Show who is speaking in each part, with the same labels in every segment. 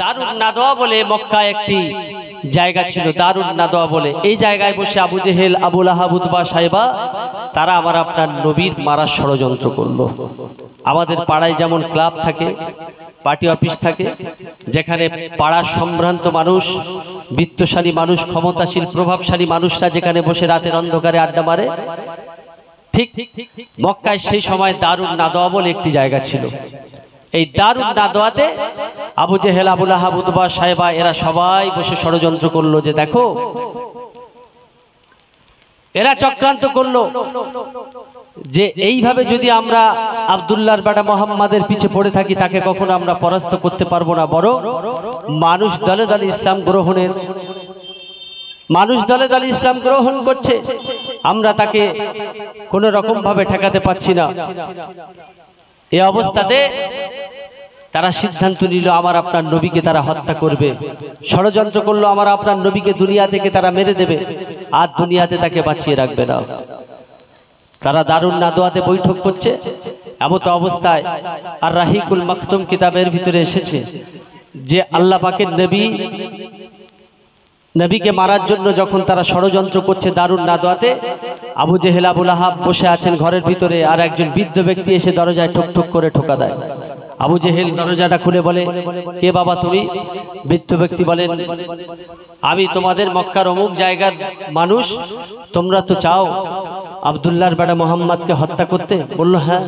Speaker 1: দারুন নাদওয়া বলে মক্কায় একটি জায়গা ছিল, দারুন নাদওয়া বলে। এই জায়গায় বসে আবু জেহেল, আবু লাহাব, উতবা, সাইবা তারা আমার আপনার নবীর মারার ষড়যন্ত্র করলো। আমাদের পাড়ায় যেমন ক্লাব থাকে, পার্টি অফিস থাকে, যেখানে পাড়ার সম্ভ্রান্ত মানুষ, বিত্তশালী মানুষ, ক্ষমতাশীল প্রভাবশালী মানুষরা যেখানে বসে রাতের অন্ধকারে আড্ডা মারে, ঠিক মক্কায় সেই সময় দারুন নাদওয়া বলে একটি জায়গা ছিল। এই দারুন নাদওয়াতে আবু জেহেল, আবু লাহাব, উতবা, সাইবা এরা সবাই বসে ষড়যন্ত্র করলো যে দেখো, এরা চক্রান্ত করলো যে এইভাবে যদি আমরা আব্দুল্লাহর বেটা মুহাম্মাদের পিছে পড়ে থাকি, তাকে কখনো আমরা পরাস্ত করতে পারবো না। বরং মানুষ দলে দলে ইসলাম গ্রহণ করছে, আমরা তাকে কোনো রকম ভাবে ঠেকাতে পারছি না। এই অবস্থাতে তারা সিদ্ধান্ত নিল আমার আপনার নবীকে তারা হত্যা করবে। ষড়যন্ত্র করলো আমার আপনার নবীকে দুনিয়া থেকে তারা মেরে দেবে, আর দুনিয়াতে তাকে বাঁচিয়ে রাখবে না। তারা দারুন নাদওয়াতে বৈঠক করছে। এমত অবস্থায় আর রাহিকুল মাখতুম কিতাবের ভিতরে এসেছে যে আল্লাহ পাকের নবীকে মারার জন্য যখন তারা ষড়যন্ত্র করছে দারুন নাদওয়াতে, আবু জেহেল, আবু লাহাব বসে আছেন ঘরের ভিতরে, আর একজন বৃদ্ধ ব্যক্তি এসে দরজায় ঠক ঠক করে ঠোকা দেয়। আবু জেহেল দরজাটা খুলে বলে, কে বাবা তুমি? বৃদ্ধ ব্যক্তি বলেন, আমি তোমাদের মক্কার অমুক জায়গার মানুষ, তোমরা তো চাও আব্দুল্লাহর বেটা মুহাম্মাদকে হত্যা করতে। বলল হ্যাঁ।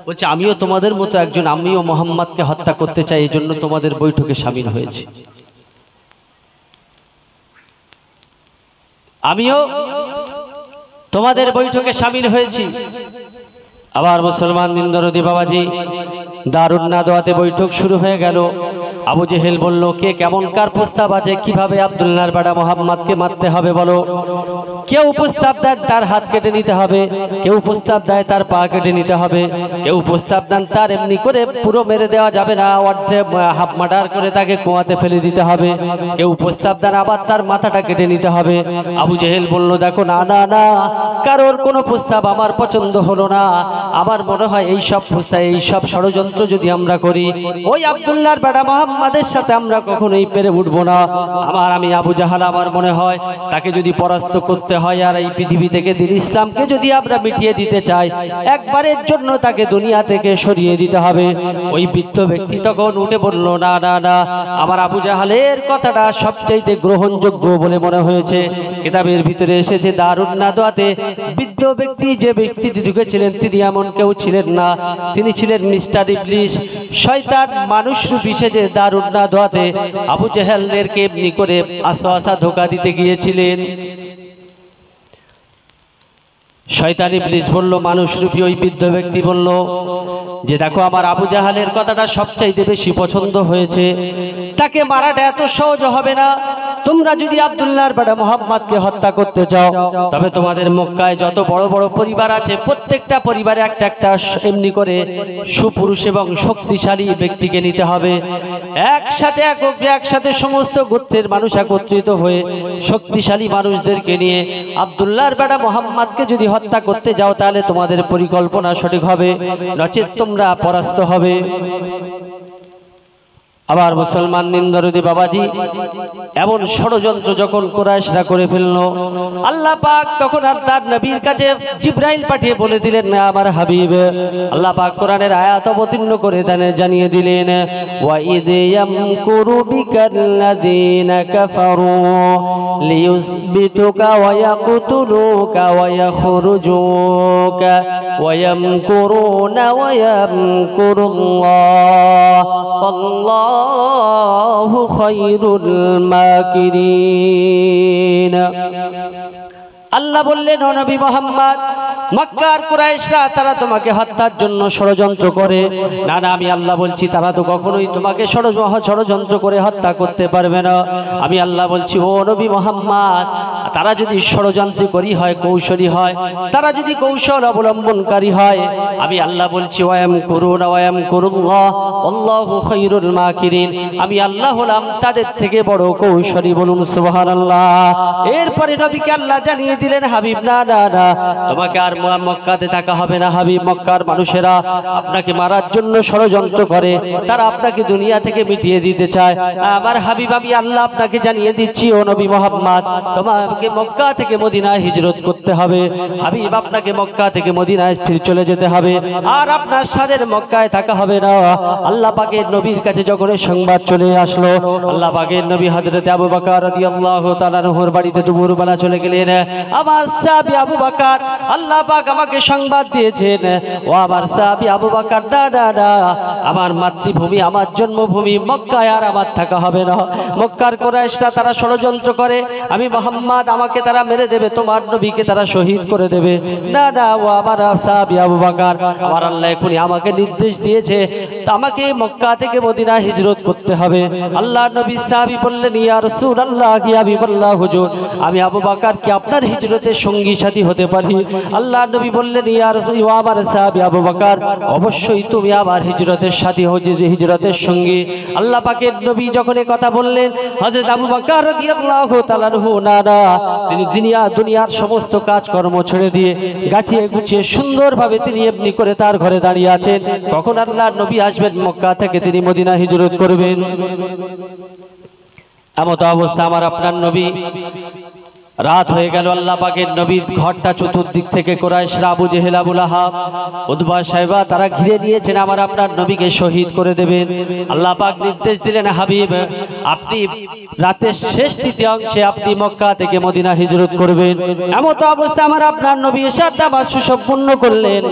Speaker 1: বলছে আমিও তোমাদের মতো একজন, আমিও মুহাম্মাদকে হত্যা করতে চাই, এই জন্য তোমাদের বৈঠকে শামিল হয়েছি। আমিও তোমাদের বৈঠকে শামিল হয়েছি। আবার মুসলমান দিনদরদি বাবাজি, দারুন নাদওয়াতে বৈঠক শুরু হয়ে গেল। আবু জেহেল বলল, কে কেমন কার প্রস্তাব আছে, কিভাবে আব্দুল্লাহর বেটা মুহাম্মাদকে মারতে হবে বলো। কেউ প্রস্তাব দেন তার হাত কেটে নিতে হবে, কেউ প্রস্তাব দেয় তার পা কেটে নিতে হবে, কেউ প্রস্তাব দেন তার এমনি করে পুরো মেরে দেওয়া যাবে না, অর্ধেক হাফ মার্ডার করে তাকে কুয়াতে ফেলে দিতে হবে, কেউ প্রস্তাব দেন আবার তার মাথাটা কেটে নিতে হবে। আবু জেহেল বলল, দেখো না না না, কারোর কোনো প্রস্তাব আমার পছন্দ হলো না। আমার মনে হয় এইসব প্রস্তাব, এইসব ষড়যন্ত্র যদি আমরা করি, ওই আব্দুল্লাহর বেটা মুহাম্মাদের সাথে আমরা কখনোই পেরে উঠবো না। আমি আবু জাহাল, আমার মনে হয় তাকে যদি পরাস্ত করতে হয় আর এই পৃথিবী থেকে দিন ইসলামকে যদি আমরা মিটিয়ে দিতে চাই, একবারের জন্য তাকে দুনিয়া থেকে সরিয়ে দিতে হবে। ওই বৃদ্ধ ব্যক্তি তখন উঠে বলল, না না না, আমার আবু জাহালের কথাটা সবচাইতে গ্রহণযোগ্য বলে মনে হয়েছে। কিতাবের ভিতরে এসেছে দারুন নাদওয়াতে বৃদ্ধ ব্যক্তি, যে ব্যক্তিটি ঢুকেছিলেন তিনি এমন কেউ ছিলেন না, তিনি ছিলেন মিস্টার ইবলিস, শয়তান মানুষ রূপী সেজে দারুন নাদওয়াতে আবু জেহেলদেরকে এমনি করে আসওয়াসা ধোঁকা দিতে গিয়েছিলেন। শয়তান ইবলিস বলল, মানুষ রূপী ওই বৃদ্ধ ব্যক্তি বলল যে দেখো, আমার আবু জাহালের কথাটা সবচাইতে বেশি পছন্দ হয়েছে, তাকে মারাটা এত সহজ হবে না। তোমরা যদি আব্দুল্লাহর বেটা মুহাম্মাদকে হত্যা করতে চাও, তবে তোমাদের মক্কায় যত বড় বড় পরিবার আছে, প্রত্যেকটা পরিবারে একটা একটা এমনি করে সুপুরুষ এবং শক্তিশালী ব্যক্তিকে নিতে হবে। একসাথে সমস্ত গোত্রের মানুষ একত্রিত হয়ে শক্তিশালী মানুষদেরকে নিয়ে আব্দুল্লাহর বেটা মুহাম্মাদকে যদি হত্যা করতে যাও, তাহলে তোমাদের পরিকল্পনা সঠিক হবে, নচেত তোমরা পরাস্ত হবে। আবার মুসলমান নিন্দরদি বাবাজি, এমন ষড়যন্ত্র যখন কুরাইশরা করে ফেললো, আল্লাহ পাক তখন আর তার নবীর কাছে জিবরাইল পাঠিয়ে বলে দিলেন, না আমার হাবিব, আল্লাহ পাক কোরআনের আয়াত অবতীর্ণ করে জানিয়ে দিলেন, ওয়া ইদ ইয়ামকুরু বিকাল্লাযীনা কাফারু লিয়ুসবিতুকা ওয়া ইয়াকতুলুকা ওয়া ইয়াখরুজুকা ওয়া ইয়ামকুরুনা ওয়া ইয়ামকুরুল্লাহ আল্লাহু খায়রুল মাকিরিন। আল্লাহ বললেন, ও নবী মুহাম্মদ, মক্কার কুরাইশরা তারা তোমাকে হত্যার জন্য ষড়যন্ত্র করে। না না, আমি আল্লাহ বলছি তারা তো কখনোই তোমাকে ষড়যন্ত্র করে হত্যা করতে পারবে না। আমি আল্লাহ বলছি, ও নবী মুহাম্মদ, তারা যদি ষড়যন্ত্রকারী হয়, কৌশলী হয়, তারা যদি কৌশল অবলম্বনকারী হয়, আমি আল্লাহ বলছি ওয়ায়ামকুরুনা ওয়ায়ামকুরুল্লাহ আল্লাহু খায়রুল মাকিরিন, আমি আল্লাহ হলাম তাদের থেকে বড় কৌশলী। বলুন সুবহানাল্লাহ। এরপরে নবীকে আল্লাহ জানিয়ে দিলেন, হাবিব না না না, তোমাকে আর মক্কাতে থাকা হবে না হাবিব। মক্কার মানুষেরা আপনাকে মারার জন্য ষড়যন্ত্র করে, তারা আপনাকে দুনিয়া থেকে মিটিয়ে দিতে চায়। আমার হাবিব, আমি আল্লাহ আপনাকে জানিয়ে দিচ্ছি ও নবী মুহাম্মদ, তোমাকে মক্কা থেকে মদিনায় হিজরত করতে হবে। হাবিব, আপনাকে মক্কা থেকে মদিনায় ফিরে চলে যেতে হবে, আর আপনার সাথে মক্কায় থাকা হবে না। আল্লাহ পাকের নবীর কাছে যখন সংবাদ চলে আসলো, আল্লাহ পাকের নবী হযরত আবু বকর রাদিয়াল্লাহু তাআলা আনহুর বাড়িতে দুপুরবেলা চলে গেলেন। আমার সাহাবী আবু বকর, আল্লাহ পাক আমাকে সংবাদ দিয়েছেন, ও আমার সাহাবী আবু বকর, না না না, আমার মাতৃভূমি, আমার জন্মভূমি মক্কায় আর আমার থাকা হবে না। মক্কার কুরাইশরা তারা ষড়যন্ত্র করে, আমি মুহাম্মদ, আমাকে তারা মেরে দেবে, তোমার নবীকে তারা শহীদ করে দেবে। না না, ও আমার সাহাবী আবু বকর, আমার আল্লাহ এখনই আমাকে নির্দেশ দিয়েছে, আমাকে মক্কা থেকে মদিনা হিজরত করতে হবে। আল্লাহর নবী সাহাবী বললেন, ইয়া রাসূলুল্লাহ, কি হাবিবাল্লাহ হুজুর, আমি আবু বকর কি আপনার হিজরতের সঙ্গী সাথী হতে পারি? আল্লাহর নবী বললেন, ইয়া রাসূল, ও আমার সাহাবী আবু বকর, অবশ্যই তুমি আমার হিজরতের সাথী, হিজরতের সঙ্গী। আল্লাহ পাকের নবী যখন এই কথা বললেন, হযরত আবু বকর রাদিয়াল্লাহু তাআলা আনহু না না, তিনি দুনিয়ার সমস্ত কাজকর্ম ছেড়ে দিয়ে গাঁঠিয়ে গুছিয়ে সুন্দরভাবে তিনি এমনি করে তার ঘরে দাঁড়িয়ে আছেন, কখন আল্লাহর নবী আসবেন মক্কা থেকে তিনি মদিনা হিজরত করবেন। এমত অবস্থা আমার আপনার নবী, রাত হয়ে গেল, আল্লাহ পাকের নবীর ঘরটা চতুর্দিক থেকে কুরাইশরা, আবু জেহেল, আবু লাহাব, উতবা, শাইবা তারা ঘিরে নিয়েছেন, আমার আপনার নবীকে শহীদ করে দেবেন। আল্লাহ পাক নির্দেশ দিলেন, হাবিব, আপনি রাতের শেষ তৃতীয়াংশে আপনি মক্কা থেকে মদিনা হিজরত করবেন। এমত অবস্থা আমার আপনার নবী এশার নামাজ সুসম্পূর্ণ করলেন।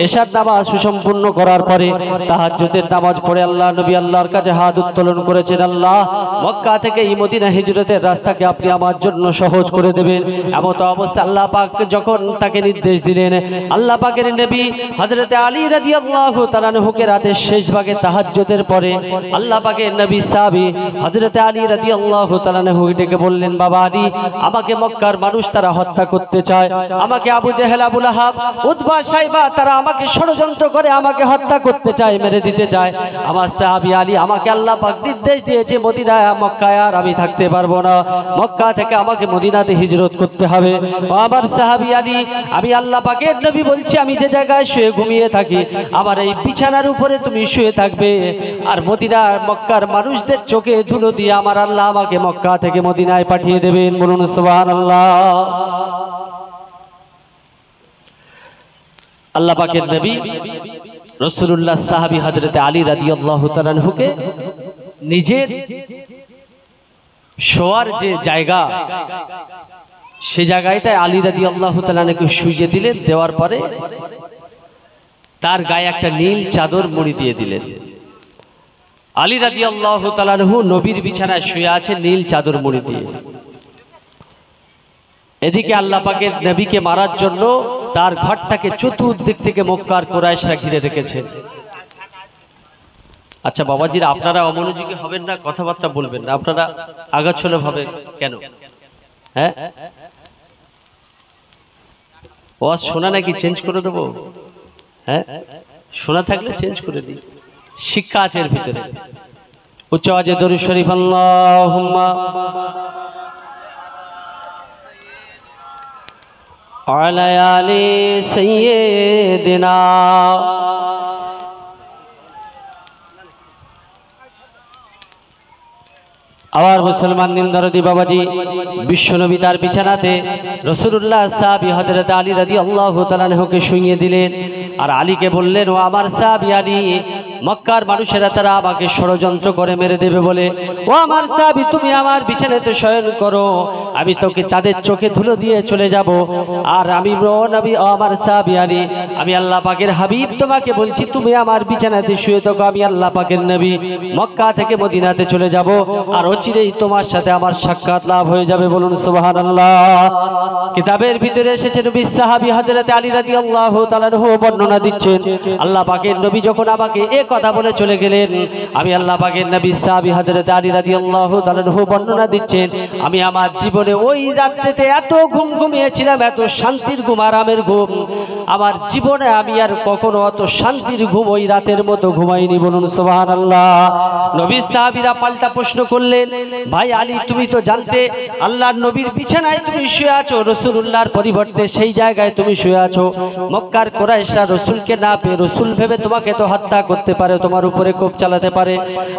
Speaker 1: এশার নামাজ সুসম্পূর্ণ করার পরে তাহাজ্জুদের নামাজ পড়ে আল্লাহ নবী আল্লাহর কাছে হাত উত্তোলন করেছেন, আল্লাহ, মক্কা থেকে এই মদিনা হিজরতের রাস্তাকে আপনি আমার জন্য সহজ করে দেবেন। এমত অবস্থা আল্লাহ পাক যখন তাকে নির্দেশ দিলেন, আল্লাহ পাকের নবী হযরত আলী রাদিয়াল্লাহু তাআলা আনহুকে রাতের শেষ ভাগে তাহাজ্জুদের পরে আল্লাহ পাকের নবী সাহাবী হযরত আলী রাদিয়াল্লাহু তাআলা আনহু ডেকে বললেন, বাবা আলী, আমাকে মক্কার মানুষ তারা হত্যা করতে চায়, আমাকে আবু জেহেল, আবু লাহাব, উতবা, শাইবা তারা আমাকে ষড়যন্ত্র করে আমাকে হত্যা করতে চায়, মেরে দিতে চায়। আমার সাহাবী আলী, আমাকে আল্লাহ পাক নির্দেশ দিয়েছে মদিনায়, মক্কায় আর আমি থাকতে পারবো না, মক্কা থেকে আমাকে মদিনাতে হিজরত করতে হবে। আমার সাহাবী আলী, আমি আল্লাহ পাকের নবী বলছি, আমি যে জায়গায় শুয়ে ঘুমিয়ে থাকি, আমার এই বিছানার উপরে তুমি শুয়ে থাকবে, আর মদিনার মক্কার মানুষদের চোখে ধুলো দিয়ে আমার আল্লাহ আমাকে মক্কা থেকে মদিনায় পাঠিয়ে দেবেন। বলুন সুবহানাল্লাহ। আল্লাহ পাকের নবী রাসূলুল্লাহ সাহাবী হযরত আলী রাদিয়াল্লাহু তাআলা আনহুকে নিজের শোয়ার যে জায়গা, সে জায়গাটায় আলী রাদিয়াল্লাহু তাআলা আনহুকে শুইয়ে দিলেন। দেওয়ার পরে তার গায়ে একটা নীল চাদর মুড়ি দিয়ে দিলেন। আলী রাদিয়াল্লাহু তাআলা আনহু নবীর বিছানায় শুয়ে আছে নীল চাদর মুড়ি দিয়ে। এদিকে আল্লাহ পাকের নবীকে মারার জন্য তার ঘরটাকে চতুর্দিক থেকে মক্কার কুরাইশরা ঘিরে রেখেছে। আচ্ছা বাবাজিরা, আপনারা অমনোযোগী হবেন না, কথাবার্তা বলবেন না, আপনারা আগাছলে ভাবে কেন? হ্যাঁ, ওয়াজ শোনা নাকি চেঞ্জ করে দেবো? হ্যাঁ, শোনা থাকলে চেঞ্জ করে দিই, শিক্ষা আছে এর ভিতরে। উচ্চ আওয়াজে দরুদ শরীফ আল্লাহুম্মা আলা আলি সাইয়্যিদিনা। আবার মুসলমান নিন্দরদি বাবাজি, বিশ্বনবী তার বিছানাতে রাসূলুল্লাহ সাহাবী হযরত আলী রাদিয়াল্লাহু তাআলা আনহুকে শুইয়ে দিলেন। আর আলীকে বললেন, ও আমার সাহাবী আলী, মক্কার মানুষেরা তারা আমাকে ষড়যন্ত্র করে মেরে দেবে বলে, ও আমার সাহাবী, তুমি আমার বিছানাতে শয়ন করো, আমি তোকে তাদের চোখে ধুলো দিয়ে চলে যাব। আর আমি নবী, ও আমার সাহাবী আলী, আমি আল্লাহ পাকের হাবিব তোমাকে বলছি, তুমি আমার বিছানাতে শুয়ে থাকো, আমি আল্লাহ পাকের নবী মক্কা থেকে মদিনাতে চলে যাব, আর অচিরেই তোমার সাথে আমার সাক্ষাৎ লাভ হয়ে যাবে। বলুন সুবহানাল্লাহ। কিতাবের ভিতরে এসেছে নবী সাহাবী হযরত আলী রাদিয়াল্লাহু তাআলা আনহু বর্ণনা দিচ্ছেন, আল্লাহ পাকের নবী যখন আমাকে কথা বলে চলে গেলেন। আমি আল্লাহ পাকের নবী সাহাবী হযরত আলী রাদিয়াল্লাহু তাআলা আনহু বর্ণনা দিচ্ছেন, আমি আমার জীবনে ওই রাত্রিতে এত ঘুম ঘুমিয়েছিলাম, এত শান্তির ঘুম, আরামের ঘুম, আমার জীবনে আমি আর কখনো অত শান্তির ঘুম ওই রাতের মতো ঘুমাইনি। বলুন সুবহানাল্লাহ। নবী সাহাবীরা পাল্টা প্রশ্ন করলেন, ভাই আলী তুমি তো জানতে আল্লাহর নবীর বিছানায় তুমি শুয়ে আছো, রাসূলুল্লাহর পরিবর্তে সেই জায়গায় তুমি শুয়ে আছো। মক্কার কুরাইশরা রাসূলকে না পেয়ে রাসূল ভেবে তোমাকে তো হত্যা করতে পারে, তোমার উপরে কোপ চালাতে পারে।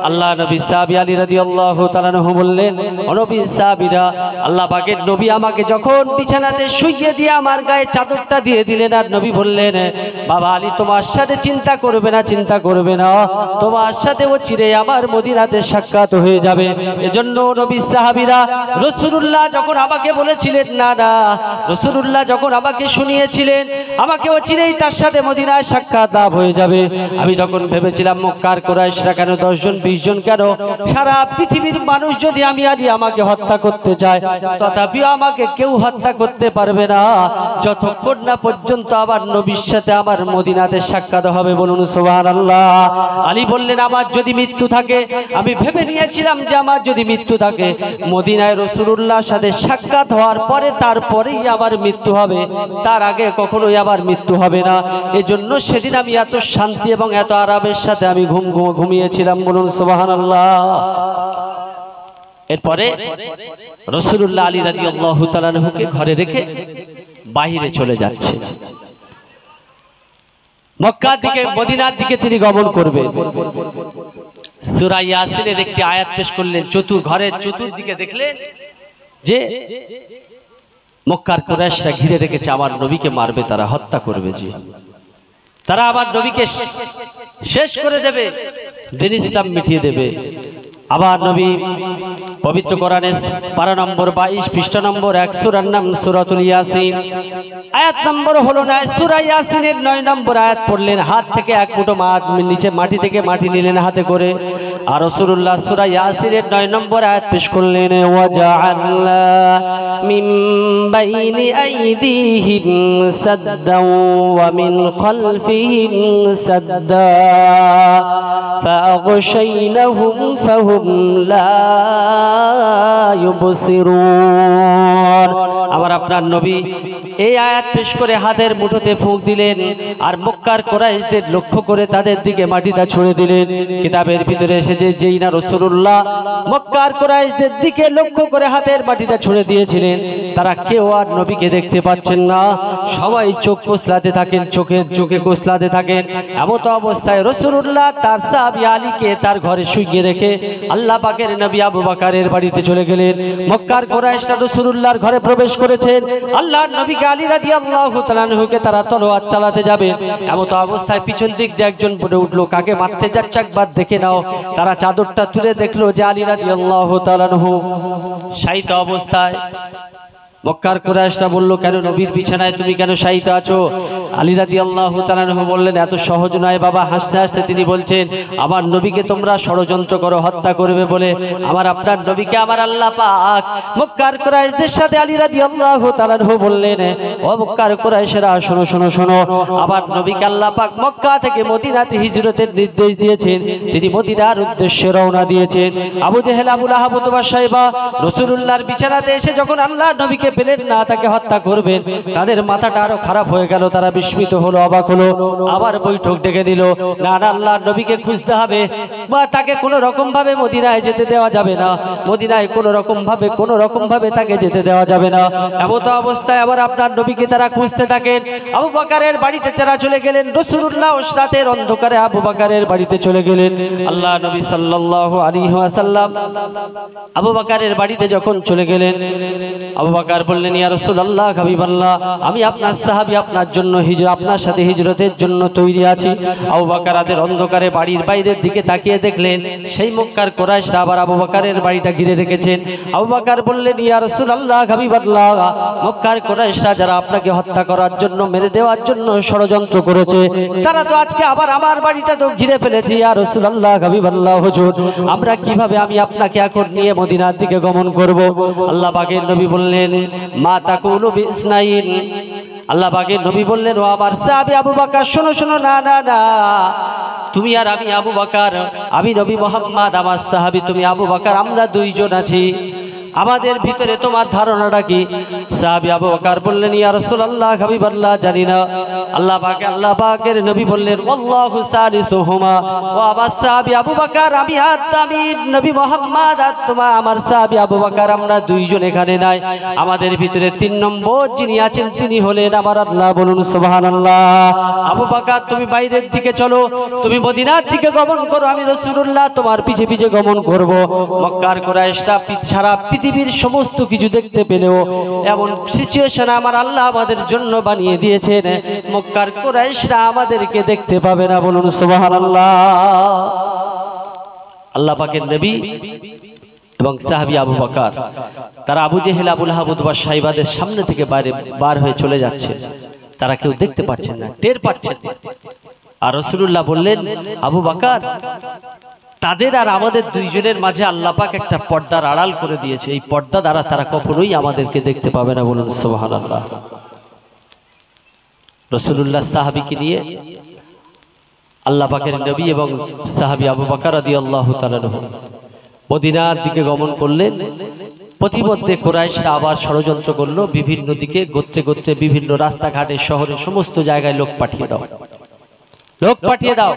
Speaker 1: আল্লাহ নবী সাহাবী আলী রাদিয়াল্লাহু তাআলা আনহু বললেন, ও নবী সাহাবীরা, আল্লাহ পাকের নবী আমাকে যখন বিছানাতে শুইয়ে দিয়ে আমার গায়ে চাদরটা দিয়ে দিলেন, আর নবী বললেন, বাবা আলী তোমার সাথে চিন্তা করবে না, চিন্তা করবে না, তোমার সাথে ও চিরে আমার মদিনাতে সাক্ষাৎ হয়ে যাবে। এজন্য নবী সাহাবীরা রাসূলুল্লাহ যখন আমাকে বলেছিলেন, না না, রাসূলুল্লাহ যখন আমাকে শুনিয়েছিলেন আমাকে ও চিরেই তার সাথে মদিনায় সাক্ষাৎ লাভ হয়ে যাবে, আমি তখন ভেবেছিলাম মক্কার কুরাইশরা কেন 10 জন 20 জন কেন, সারা পৃথিবীর মানুষ যদি আমি আলী আমাকে হত্যা করতে চায় তথাপিও আমাকে কেউ হত্যা করতে পারবে না যতক্ষণ না পর্যন্ত আবার নবীর সাথে আমার মদিনাতে সাক্ষাৎ হবে। বলুন সুবহানাল্লাহ। আলী বললেন, আমার যদি মৃত্যু থাকে, আমি ভেবে নিয়েছিলাম যে আমার যদি মৃত্যু থাকে মদিনায় রাসূলুল্লাহর সাথে সাক্ষাৎ হওয়ার পরে তারপরেই আমার মৃত্যু হবে, তার আগে কখনোই আবার মৃত্যু হবে না। এজন্য সেদিন আমি এত শান্তি এবং এত আরামের সাথে আমি ঘুমিয়েছিলাম। বলুন সুবহানাল্লাহ। এরপরে রাসূলুল্লাহ আলী রাদিয়াল্লাহু তাআলা আনহুকে ঘরে রেখে বাইরে চলে যাচ্ছে, মক্কার দিকে মদিনার দিকে তিনি গমন করবেন। সূরা ইয়াসিনের একটি আয়াত পেশ করলেন, ঘরের চতুর্দিকে দেখলেন যে মক্কার কুরাইশরা ঘিরে রেখেছে, আমার নবীকে মারবে, তারা হত্যা করবে, জি তারা আমার নবীকে শেষ করে দেবে, দ্বীন ইসলাম মিটিয়ে দেবে। আবার নবী পবিত্র কোরআনের পারা নম্বর 22 পৃষ্ঠা নম্বর 1 সূরার নাম সূরাতুল ইয়াসিন, আয়াত নম্বর হলো 9। সূরা ইয়াসিনের 9 নম্বর আয়াত পড়লেন, হাত থেকে এক মুঠো নিচে মাটি থেকে মাটি নিলেন হাতে করে, আর রাসূলুল্লাহ সূরা ইয়াসিনের 9 নম্বর আয়াত পেশ করলেন, ওয়া জাআলনা মিন বাইনি আইদিহিম সাদ্দাও ওয়া মিন খালফিহিম সাদ্দা ফাআগশাইনাহুম ফাহুম লা ইউবসিরুন। আবার আপনার নবী এই আয়াত পেশ করে হাতের মুঠোতে ফুঁক দিলেন, আর মক্কার কুরাইশদের লক্ষ্য করে তাদের দিকে মাটিটা ছুঁড়ে দিলেন। কিতাবের ভিতরে এসেছে, যেই না রাসূলুল্লাহ মক্কার কুরাইশদের দিকে লক্ষ্য করে হাতের মাটিটা ছুঁড়ে দিয়েছিলেন, তারা কেউ আর নবীকে দেখতে পাচ্ছেন না, সবাই চোখ কোসলাতে থাকেন, চোখে কোসলাতে থাকেন। এমত অবস্থায় রাসূলুল্লাহ তার সাহাবী আলীকে তার ঘরে শুইয়ে রেখে আল্লাহ পাকের নবী আবু বকরের বাড়িতে চলে গেলেন। মক্কার কুরাইশরা রাসূলুল্লাহর ঘরে প্রবেশ করেছেন, আল্লাহর নবীকে আলী রাদিয়াল্লাহু তাআলা আনহুকে তারা তলোয়ার চালাতে যাবে, এমত অবস্থায় পিছন দিক দিয়ে একজন পড়ে উঠলো, কাকে মারতে যাচ্ছে একবার দেখে নাও। তারা চাদরটা তুলে দেখলো যে আলী রাদিয়াল্লাহু তাআলা আনহু শায়িত অবস্থায়। মক্কার কুরাইশরা বলল, কেন নবীর বিছানায় তুমি কেন শায়িত আছো? আলী রাদিয়াল্লাহু তাআলা আনহু বললেন, এত সহজ নয় বাবা। হাসতে হাসতে তিনি বলছেন, আমার নবীকে তোমরা ষড়যন্ত্র করো হত্যা করবে বলে, আমার আপনার নবীকে আমার আল্লাহ পাক। মক্কার কুরাইশদের সাথে আলী রাদিয়াল্লাহু তাআলা আনহু বললেন, ও মক্কার কুরাইশরা শোনো শোনো শোনো, আবার নবীকে আল্লাহ পাক মক্কা থেকে মদিনাতে হিজরতের নির্দেশ দিয়েছেন, তিনি মদিনার উদ্দেশ্যে রওনা দিয়েছেন। আবু জেহেল, আবু লাহাব, উতবা, শাইবা রাসূলুল্লাহর বিছানাতে এসে যখন আল্লাহর নবীকে পেলেন না, তাকে হত্যা করবেন, তাদের মাথাটা আরো খারাপ হয়ে গেল, তারা বিস্মিত হলো, অবাক হলো। আবার বৈঠক ডেকে দিল, না না, আল্লাহর নবীকে খুঁজতে হবে, বা তাকে কোনো রকম ভাবে মদিনায় যেতে দেওয়া যাবে না, মদিনায় কোনো রকম ভাবে তাকে যেতে দেওয়া যাবে না। এমত অবস্থায় আবার আপনার নবীকে তারা খুঁজতে থাকেন। আবু বকরের বাড়িতে তারা চলে গেলেন, রাসূলুল্লাহ রাতের অন্ধকারে আবু বকরের বাড়িতে চলে গেলেন। আল্লাহ নবী সাল্লাল্লাহু আলাইহি ওয়াসাল্লাম আবু বকরের বাড়িতে যখন চলে গেলেন, আবু বকর বললেন, ইয়া রাসূলুল্লাহ, হাবিবাল্লাহ, আমি আপনার সাহাবী, আপনার জন্য আপনার সাথে হিজরতের জন্য তৈরি আছি। আবু বকর রাতের অন্ধকারে বাড়ির বাইরের দিকে তাকিয়ে দেখলেন সেই মক্কার কুরাইশরা আবার আবু বকরের বাড়িটা ঘিরে রেখেছেন। আবু বকর বললেন, ইয়া রাসূলুল্লাহ, হাবিবাল্লাহ, মক্কার কুরাইশরা যারা আপনাকে হত্যা করার জন্য, মেরে দেওয়ার জন্য ষড়যন্ত্র করেছে, তারা তো আজকে আবার আমার বাড়িটা তো ঘিরে ফেলেছে। ইয়া রাসূলুল্লাহ, হাবিবাল্লাহ, হুজুর, আমরা কিভাবে আমি আপনাকে এখন নিয়ে মদিনার দিকে গমন করব? আল্লাহ পাকের নবী বললেন, মা তাকুলু বিসনাইন, আল্লাহ পাকের নবী বললেন, ও আমার সাহাবী আবু বকর, শোনো শোনো, না না না, তুমি আর আমি আবু বকর, আমি নবী মুহাম্মদ, আমার সাহাবী তুমি আবু বকর, আমরা দুইজন আছি, আমাদের ভিতরে তোমার ধারণাটা কি? সাহাবী আবু বকর বললেন, ইয়া রাসূলুল্লাহ, হাবিবাল্লাহ, জানি না। আল্লাহ পাকের নবী বললেন, আল্লাহু সালিসুহুমা, ও আমার সাহাবী আবু বকর, আমি নবী মুহাম্মদ আর তোমার আমার সাহাবী আবু বকর, আমরা দুইজন এখানে নাই, আমাদের ভিতরে তিন নম্বর যিনি আছেন তিনি হলেন আমার আল্লাহ। বলুন সুবহানাল্লাহ। আবু বকর, তুমি বাইরের দিকে চলো, তুমি মদিনার দিকে গমন করো, আমি রাসূলুল্লাহ তোমার পিছে পিছে গমন করব। মক্কার কুরাইশরা সারা পৃথিবীর সমস্ত কিছু দেখতে পেলেও এমন সিচুয়েশন আমার আল্লাহ আমাদের জন্য বানিয়ে দিয়েছেন, মক্কার কুরাইশরা আমাদেরকে দেখতে পাবে না। বলুন সুবহানাল্লাহ। আল্লাহ পাকের নবী এবং সাহাবী আবু বকর তারা আবু জেহেল, আবু লাহাব, উতবা, সাইবাদের সামনে থেকে বার হয়ে চলে যাচ্ছে, তারা কেউ দেখতে পাচ্ছেন না, টের পাচ্ছেন না। আর রাসূলুল্লাহ বললেন, আবু বকর, তাদের আর আমাদের দুইজনের মাঝে আল্লাহ পাক একটা পর্দার আড়াল করে দিয়েছে, এই পর্দা দ্বারা তারা কখনোই আমাদেরকে দেখতে পাবে না। বলুন সুবহানাল্লাহ। রাসূলুল্লাহ সাহাবীকে নিয়ে আল্লাহ পাকের নবী এবং সাহাবী আবু বকর রাদিয়াল্লাহু তাআলা মদিনার দিকে গমন করলেন। প্রতিমধ্যে কুরাইশরা আবার ষড়যন্ত্র করলো, বিভিন্ন দিকে গোত্রে গোত্রে বিভিন্ন রাস্তাঘাটে শহরে সমস্ত জায়গায় লোক পাঠিয়ে দাও, লোক পাঠিয়ে দাও,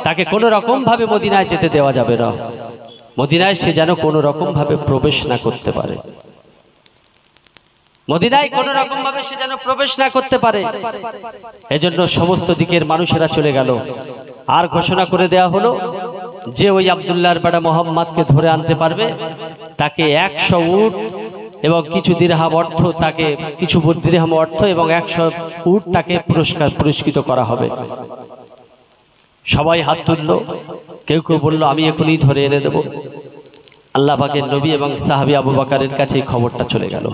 Speaker 1: তাকে কোন রকম ভাবে মদিনায় যেতে দেওয়া যাবে না, মদিনায় সে যেন কোন রকম ভাবে প্রবেশ না করতে পারে, মদিনায় কোন রকম ভাবে সে যেন প্রবেশ না করতে পারে। এজন্য সমস্ত দিকের মানুষেরা চলে গেল। আর ঘোষণা করে দেয়া হলো যে ওই আব্দুল্লাহর বেটা মুহাম্মদকে ধরে আনতে পারবে তাকে 100 উট এবং কিছু দিরহাম অর্থ, তাকে কিছু দিরহাম অর্থ এবং 100 উট তাকে পুরস্কৃত করা হবে। সবাই হাত তুললো, কেউ কেউ বলল আমি এখনই ধরে এনে দেব। আল্লাহ পাকের নবী এবং সাহাবী আবু বকরের কাছে এই খবরটা চলে গেল।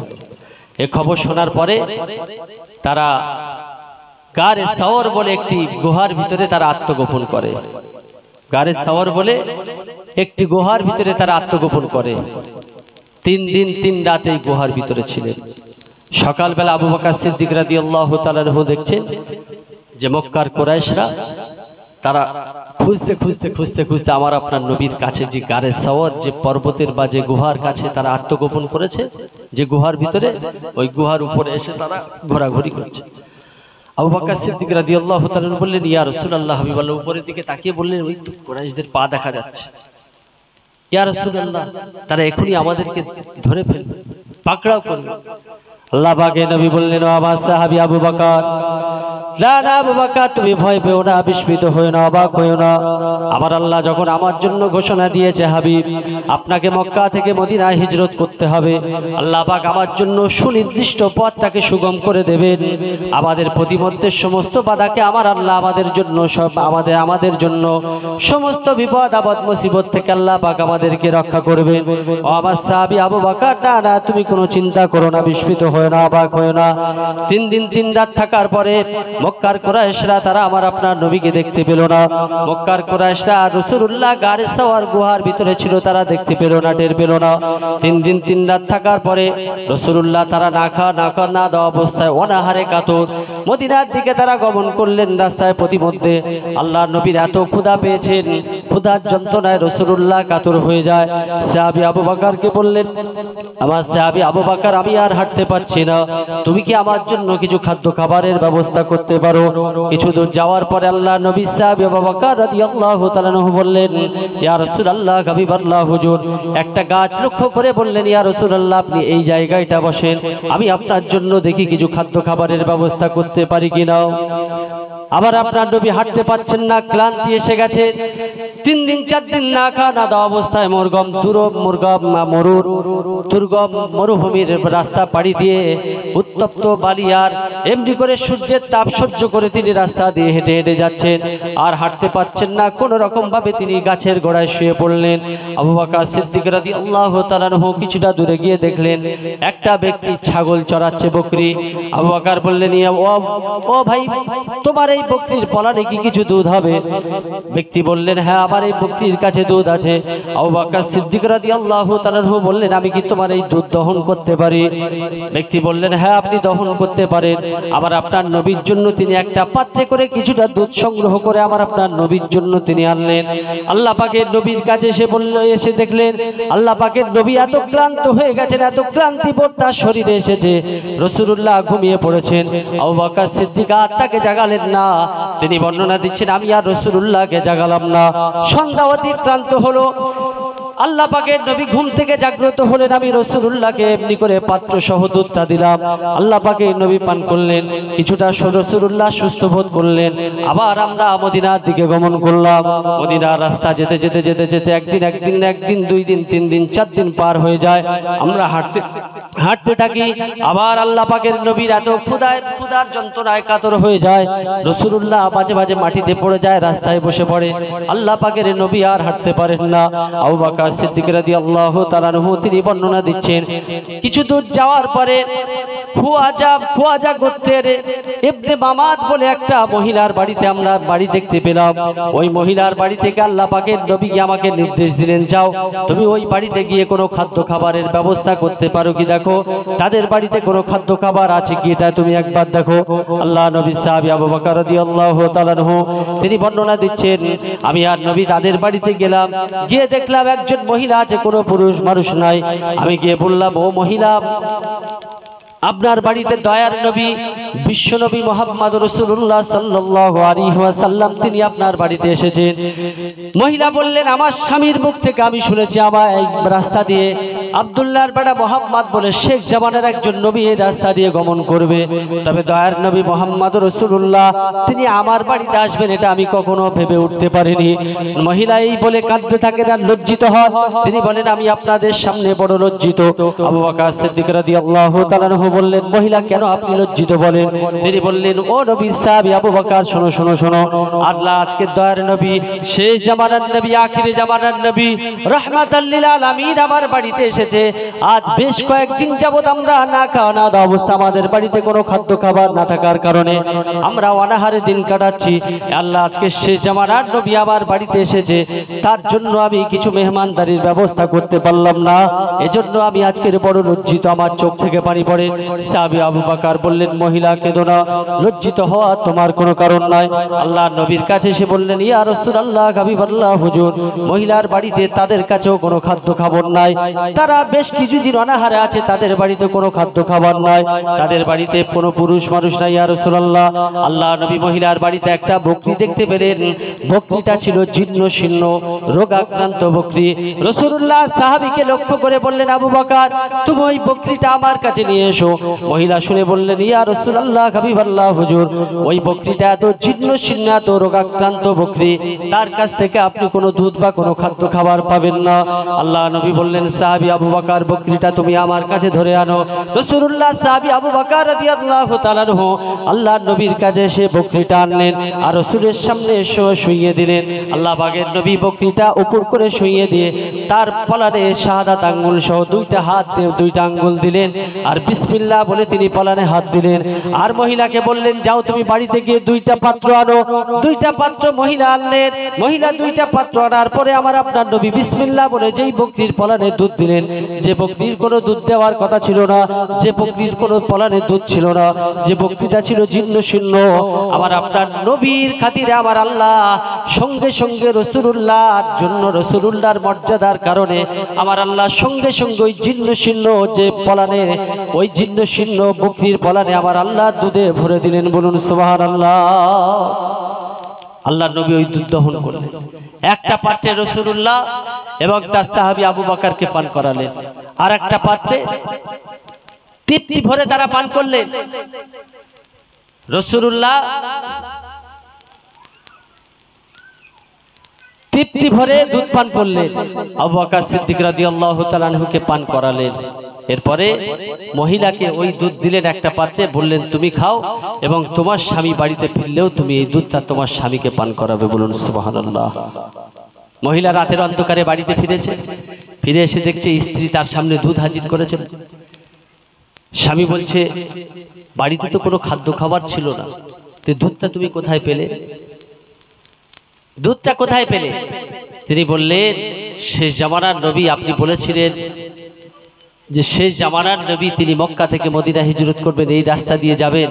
Speaker 1: এই খবর শোনার পরে তারা গারে সাওর বলে একটি গুহার ভিতরে তারা আত্মগোপন করে। গারে সাওর বলে একটি গুহার ভিতরে তারা আত্মগোপন করে। 3 দিন 3 রাত এই গুহার ভিতরে ছিলেন। সকালবেলা আবু বকর সিদ্দিক রাদিয়াল্লাহু তাআলা দেখছেন যে মক্কার কুরাইশরা তারা খুঁজতে খুঁজতে খুঁজতে খুঁজতে আমার আপনার নবীর কাছে যে গারে সাওর, যে পর্বতের বা যে গুহার কাছে তারা আত্মগোপন করেছে, যে গুহার ভিতরে, ওই গুহার উপরে এসে তারা ঘোরাঘুরি করছে। আবু বকর সিদ্দিক রাদিয়াল্লাহু তাআলা বললেন, ইয়া রাসূলুল্লাহ, হাবিবাল্লাহ, উপরের দিকে তাকিয়ে বললেন, ওই তো কুরাইশদের পা দেখা যাচ্ছে। ইয়া রাসূলুল্লাহ, তারা এখনই আমাদেরকে ধরে ফেলবে, পাকড়াও করবে। আল্লাহ পাকের নবী বললেন, ও আমার সাহাবী আবু বকর, না না আবু বকর, তুমি ভয় পেও না, বিস্মিত হয়ো না, অবাক হয়ো না। আমার আল্লাহ যখন আমার জন্য ঘোষণা দিয়েছে, হাবিব আপনাকে মক্কা থেকে মদিনায় হিজরত করতে হবে, আল্লাহ পাক আমার জন্য সুনির্দিষ্ট পথটাকে সুগম করে দেবেন। আমাদের প্রতিমধ্যে সমস্ত বাধাকে আমার আল্লাহ আমাদের জন্য আমাদের জন্য সমস্ত বিপদ আপদ মুসিবত থেকে আল্লাহ পাক আমাদেরকে রক্ষা করবেন। ও আমার সাহাবী আবু বকর, না না, তুমি কোনো চিন্তা করো না, বিস্মিত হয়ো না, অবাক হয়ো না। 3 দিন 3 রাত থাকার পরে মক্কার কুরাইশরা তারা আমার আপনার নবীকে দেখতে পেল না। মক্কার কুরাইশরা রাসূলুল্লাহ গারে সাওয়ার গুহার ভিতরে ছিল, তারা দেখতে পেল না, টের পেল না। 3 দিন 3 রাত থাকার পরে রাসূলুল্লাহ তারা না দেওয়া অবস্থায় অনাহারে কাতর মদিনার দিকে তারা গমন করলেন। রাস্তায় প্রতিমধ্যে আল্লাহর নবীর এত ক্ষুধা পেয়েছেন, ক্ষুধার যন্ত্রণায় রাসূলুল্লাহ কাতর হয়ে যায়। সাহাবী আবু বকরকে বললেন, আমার সাহাবী আবু বকর, আমি আর হাঁটতে পারছি না, তুমি কি আমার জন্য কিছু খাদ্য খাবারের ব্যবস্থা করতে পারো? কিছু দূর যাওয়ার পরে আল্লাহ নবী সাহাবী আবু বকর রাদিয়াল্লাহু তাআলা বললেন, ইয়া রাসূলুল্লাহ, হাবিবাল্লাহ, হুজুর, একটা গাছ লক্ষ্য করে বললেন, ইয়া রাসূলুল্লাহ, আপনি এই জায়গাটা বসেন, আমি আপনার জন্য দেখি কিছু খাদ্য খাবারের ব্যবস্থা করতে পারি কিনা। আবার আপনার নবী হাঁটতে পারছেন না, ক্লান্তি এসে গেছে। 3 দিন 4 দিন না খাওয়া না দেওয়া অবস্থায় দুর্গম মরুভূমির রাস্তা পাড়ি দিয়ে উত্তপ্ত বালিয়ার এমনি করে সূর্যের তাপ সহ্য করে তিনি রাস্তা দিয়ে হেঁটে হেঁটে যাচ্ছেন, আর হাঁটতে পারছেন না, কোন রকম ভাবে তিনি গাছের গোড়ায় শুয়ে পড়লেন। আবু বকর সিদ্দিক রাদিয়াল্লাহু তাআলা আনহু কিছুটা দূরে গিয়ে দেখলেন একটা ব্যক্তি ছাগল চড়াচ্ছে, বকরি। আবু বকর বললেন, ও ভাই, তোমার এই বকরির পলানে কি কিছু দুধ হবে? ব্যক্তি বললেন, হ্যাঁ, আমার এই বকরির কাছে দুধ আছে। আবু বকর সিদ্দিক রাদিয়াল্লাহু তাআলা আনহু বললেন, আমি কি তোমার এই দুধ দহন করতে পারি? ব্যক্তি বললেন, হ্যাঁ, আপনি দহন করতে পারেন। আবার আপনার নবীর জন্য তিনি একটা পাত্রে করে কিছুটা দুধ সংগ্রহ করে আবার আপনার নবীর জন্য তিনি আনলেন। আল্লাহ পাকের নবীর কাছে এসে দেখলেন আল্লাহ পাকের নবী এত ক্লান্ত হয়ে গেছেন, এত ক্লান্তিবোধ তার শরীরে এসেছে, রাসূলুল্লাহ ঘুমিয়ে পড়েছেন। আবু বকর সিদ্দিক আর তাকে জাগালেন না। তিনি বর্ণনা দিচ্ছেন, আমি আর রাসূলুল্লাহকে জাগালাম না। সন্ধ্যা অতিক্রান্ত হলো, আল্লাহ পাকের নবী ঘুম থেকে জাগ্রত হলেন। আমি রাসূলুল্লাহকে এমনি করে পাত্র সহ দুধটা দিলাম। আল্লাহ পাকের নবী পান করলেন, কিছুটা রাসূলুল্লাহ সুস্থ বোধ করলেন। আবার আমরা মদিনার দিকে গমন করলাম। মদিনার রাস্তা যেতে যেতে যেতে যেতে একদিন 2 দিন 3 দিন 4 দিন পার হয়ে যায়। আমরা হাঁটতে থাকি। আবার আল্লাহ পাকের নবীর এত ক্ষুধার যন্ত্রণায় কাতর হয়ে যায়, রাসূলুল্লাহ মাঝে মাঝে মাটিতে পড়ে যায়, রাস্তায় বসে পড়ে। আল্লাহ পাকের নবী আর হাঁটতে পারেন না। আবু বকর সিদ্দিক রাদিয়াল্লাহু তাআলা আনহু তিনি বর্ণনা দিচ্ছেন, কিছু দূর যাওয়ার পরে খুয়াজা গোত্রের ইবনে মামাদ বলে একটা মহিলার বাড়িতে আমরা বাড়ি দেখতে পেলাম। ওই মহিলার বাড়ি থেকে আল্লাহ পাকের নবী আমাকে নির্দেশ দিলেন, যাও তুমি ওই বাড়িতে গিয়ে কোনো খাদ্য খাবারের ব্যবস্থা করতে পারো কি দেখো, তাদের বাড়িতে কোনো খাদ্য খাবার আছে কি এটা তুমি একবার দেখো। আল্লাহ নবী সাহাবী আবু বকর রাদিয়াল্লাহু তাআলা আনহু তিনি বর্ণনা দিচ্ছেন, আমি আর নবী তাদের বাড়িতে গেলাম, গিয়ে দেখলাম একজন মহিলা আছে, কোনো পুরুষ মানুষ নাই। আমি গিয়ে বললাম, ও মহিলা, আপনার বাড়িতে দয়ার নবী বিশ্ব নবী মুহাম্মদ রাসূলুল্লাহ সাল্লাল্লাহু আলাইহি ওয়াসাল্লাম তিনি আপনার বাড়িতে এসেছেন। মহিলা বললেন, আমার স্বামীর মুখ থেকে আমি শুনেছি আমার এই রাস্তা দিয়ে আব্দুল্লাহর বেটা মুহাম্মদ বলে শেখ জামানের একজন নবী এই রাস্তা দিয়ে গমন করবে, তবে দয়ার নবী মুহাম্মদ রাসূলুল্লাহ তিনি আমার বাড়িতে আসবেন এটা আমি কখনো ভেবে উঠতে পারিনি। মহিলা এই বলে কাঁদতে থাকেন আর লজ্জিত হন। তিনি বলেন, আমি আপনাদের সামনে বড় লজ্জিত। আবু বকর সিদ্দিক রাদিয়াল্লাহু তাআলা আনহু বললেন, মহিলা কেন আপনি লজ্জিত বলেন? তিনি বললেন, ও নবী সাহাবী আবু বকর, শোনো শোনো শোনো, আল্লাহ আজকে দয়ার নবী শেষ জামানার নবী আখিরে জামানার নবী রাহমাতাল লিল আলামিন আমার বাড়িতে এসেছে। আজ বেশ কয়েকদিন যাবত আমরা না খাওয়া না দাওয়া অবস্থা, আমাদের বাড়িতে কোনো খাদ্য খাবার না থাকার কারণে আমরা অনাহারে দিন কাটাচ্ছি। আল্লাহ আজকে শেষ জামানার নবী আমার বাড়িতে এসেছে, তার জন্য আমি কিছু মেহমানদারির ব্যবস্থা করতে পারলাম না, এজন্য আমি আজকের বড় লজ্জিত, আমার চোখ থেকে পানি পড়ে। সাহাবী আবু বকর বললেন, মহিলা কেঁদো না, লজ্জিত হওয়া তোমার কোনো কারণ নাই। আল্লাহ নবীর কাছে এসে বললেন, ইয়া রাসূলুল্লাহ হাবিবাল্লাহ হুজুর, মহিলার বাড়িতে তাদের কাছেও কোনো খাদ্য খাবার নাই, তারা বেশ কিছুদিন অনাহারে আছে, তাদের বাড়িতে কোনো খাদ্য খাবার নাই, তাদের বাড়িতে কোনো পুরুষ মানুষ নাই। ইয়া রাসূলুল্লাহ, আল্লাহ নবী মহিলার বাড়িতে একটা বকরি দেখতে পেলেন। বকরিটা ছিল জীর্ণ শীর্ণ রোগাক্রান্ত বকরি। রাসূলুল্লাহ সাহাবীকে লক্ষ্য করে বললেন, আবু বকর তুমি ওই বকরিটা আমার কাছে নিয়ে এসো। মহিলা শুনে বললেন, ইয়া রাসূলুল্লাহ হাবিবাল্লাহ হুজুর, ওই বকরিটা এত জীর্ণ শীর্ণ এত রোগাক্রান্ত বকরি, তার কাছ থেকে আপনি কোনো দুধ বা কোনো খাদ্য খাবার পাবেন না। আল্লাহ নবী বললেন, সাহাবী আবু বকর বকরিটা তুমি আমার কাছে ধরে আনো। রাসূলুল্লাহ সাহাবী আবু বকর রাদিয়াল্লাহু তাআলা আনহু আল্লাহর নবীর কাছে এসে বকরিটা আনলেন আর রাসূলের সামনে শুইয়ে দিলেন। আল্লাহ পাকের নবী বকরিটা উপর করে শুইয়ে দিয়ে তার পলানে শাহাদাত আঙ্গুল সহ দুইটা হাত দিয়ে দুইটা আঙ্গুল দিলেন আর বিসমিল্লাহ বলে তিনি পলানে হাত দিলেন। আর মহিলাকে বললেন, যাও তুমি বাড়িতে গিয়ে দুইটা পাত্র আনো। দুইটা পাত্র মহিলা আনলেন। মহিলা দুইটা পাত্র আনার পরে আমার আপনার নবী বিসমিল্লাহ বলে যেই বকরির পলানে দুধ দিলেন, যে বকরির কোনো দুধ দেওয়ার কথা ছিল না, যে বকরির কোনো পলানে দুধ ছিল না, যে বকরিটা ছিল জীর্ণ শীর্ণ, আমার আপনার নবীর খাতিরে আমার আল্লাহ সঙ্গে সঙ্গে রাসূলুল্লাহর জন্য রাসূলুল্লাহর মর্যাদার কারণে আমার আল্লাহ সঙ্গে সঙ্গে ওই জীর্ণ শীর্ণ যে পলানে ওই জীর্ণ শীর্ণ বকরির পলানে আমার আল্লাহ দুধে ভরে দিলেন। বলুন সুবহানাল্লাহ। আল্লাহর নবী ওই দুধ দহন করলেন, একটা পাত্রে রাসূলুল্লাহ এবং তার সাহাবী আবু বকরকে পান করালেন, আর একটা পাত্রে তৃপ্তি ভরে তারা পান করলেন। রাসূলুল্লাহ তৃপ্তি ভরে দুধ পান করলেন, আবু বকর সিদ্দিক রাদিয়াল্লাহু তাআলা আনহুকে পান করালেন। এরপরে মহিলাকে ওই দুধ দিলেন একটা পাত্রে, বললেন তুমি খাও এবং তোমার স্বামী বাড়িতে ফিরলেও তুমি এই দুধটা তোমার স্বামীকে পান করাবে। বলুন সুবহানাল্লাহ। মহিলা রাতের অন্ধকারে বাড়িতে ফিরেছে, ফিরে এসে দেখছে স্ত্রী তার সামনে দুধ হাজির করেছে। স্বামী বলছে বাড়িতে তো কোনো খাদ্য খাবার ছিল না, তো দুধটা তুমি কোথায় পেলে, দুধটা কোথায় পেলে? তিনি বললেন শেষ জামানার নবী, আপনি বলেছিলেন যে শেষ জামানার নবী তিনি মক্কা থেকে মদিনা হিজরত করবেন, এই রাস্তা দিয়ে যাবেন।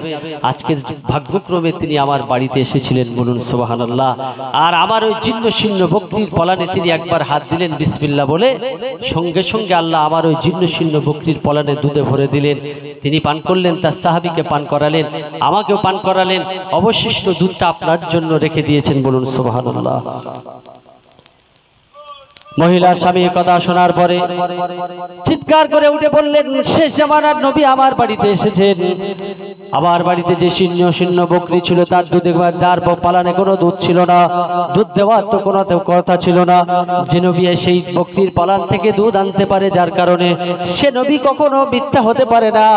Speaker 1: আজকের ভাগ্যক্রমে তিনি আমার বাড়িতে এসেছিলেন। বলুন সুবহানাল্লাহ। আর আমার ওই জীর্ণ শীর্ণ বকরির পলানে তিনি একবার হাত দিলেন বিসমিল্লাহ বলে, সঙ্গে সঙ্গে আল্লাহ আমার ওই জীর্ণ শীর্ণ বকরির পলানে দুধে ভরে দিলেন। তিনি পান করলেন, তার সাহাবীকে পান করালেন, আমাকেও পান করালেন। অবশিষ্ট দুধটা আপনার জন্য রেখে দিয়েছেন। বলুন সুবহানাল্লাহ। মহিলার স্বামী কথা শোনার পরে চিৎকার করে উঠে বললেন শেষ জামানার নবী আমার বাড়িতে এসেছেন। আমার বাড়িতে যে শীর্ণ শীর্ণ বকরি ছিল তার দুধে তার পালানে কোনো দুধ ছিল না, দুধ দেওয়ার তো কোনো কথা ছিল না। যে নবী সেই বকরির পালান থেকে দুধ আনতে পারে, যার কারণে সে নবী কখনো মিথ্যা হতে পারে না।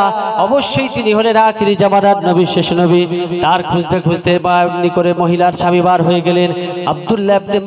Speaker 1: অবশ্যই তিনি হলেন আখিরি জামানার নবী, শেষ নবী। তার খুঁজতে খুঁজতে এমনি করে মহিলার স্বামী বার হয়ে গেলেন। আব্দুল্লাহ ইবনে